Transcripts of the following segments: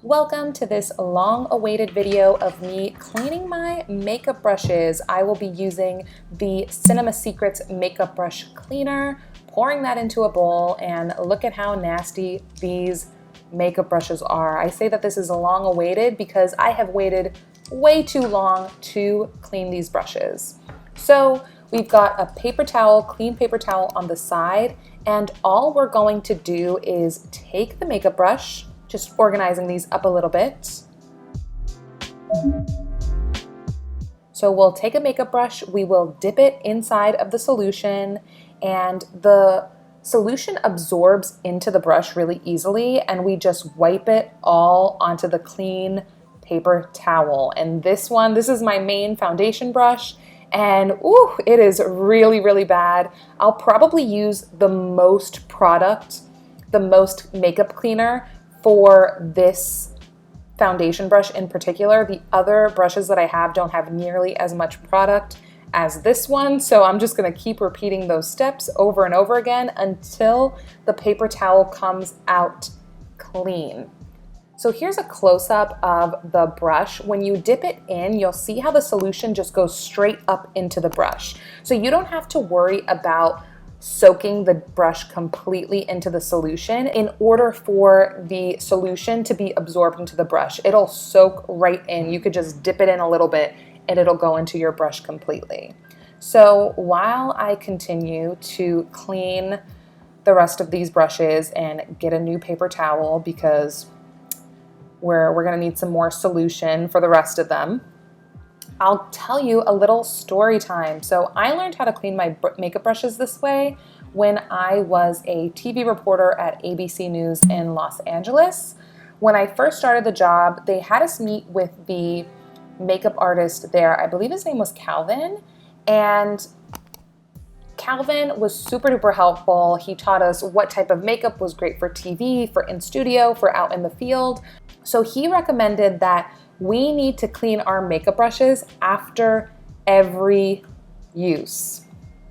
Welcome to this long-awaited video of me cleaning my makeup brushes. I will be using the Cinema Secrets makeup brush cleaner, pouring that into a bowl, and look at how nasty these makeup brushes are. I say that this is long-awaited because I have waited way too long to clean these brushes. So we've got a paper towel, clean paper towel on the side, and all we're going to do is take the makeup brush, just organizing these up a little bit. So we'll take a makeup brush, we will dip it inside of the solution, and the solution absorbs into the brush really easily, and we just wipe it all onto the clean paper towel. And this is my main foundation brush, and ooh, it is really, really bad. I'll probably use the most product, the most makeup cleaner for this foundation brush in particular. The other brushes that I have don't have nearly as much product as this one, so I'm just gonna keep repeating those steps over and over again until the paper towel comes out clean. So here's a close-up of the brush. When you dip it in, you'll see how the solution just goes straight up into the brush. So you don't have to worry about soaking the brush completely into the solution in order for the solution to be absorbed into the brush. It'll soak right in. You could just dip it in a little bit and it'll go into your brush completely. So while I continue to clean the rest of these brushes and get a new paper towel because we're gonna need some more solution for the rest of them, I'll tell you a little story time. So I learned how to clean my makeup brushes this way when I was a TV reporter at ABC News in Los Angeles. When I first started the job, they had us meet with the makeup artist there. I believe his name was Calvin, and Calvin was super duper helpful. He taught us what type of makeup was great for TV, for in studio, for out in the field. So he recommended that we need to clean our makeup brushes after every use.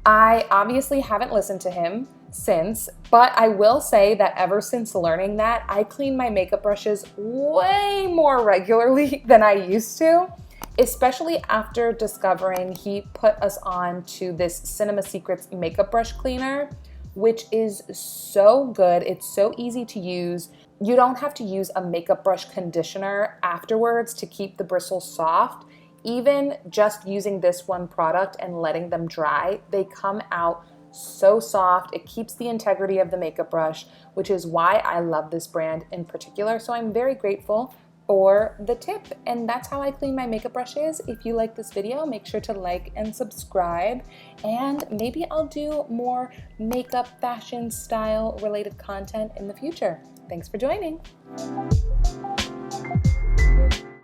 I obviously haven't listened to him since, but I will say that ever since learning that, I clean my makeup brushes way more regularly than I used to, especially after discovering he put us on to this Cinema Secrets makeup brush cleaner, which is so good. It's so easy to use. You don't have to use a makeup brush conditioner afterwards to keep the bristles soft. Even just using this one product and letting them dry, they come out so soft. It keeps the integrity of the makeup brush, which is why I love this brand in particular. So I'm very grateful for the tip, and that's how I clean my makeup brushes. If you like this video, make sure to like and subscribe, and maybe I'll do more makeup, fashion, style related content in the future. Thanks for joining.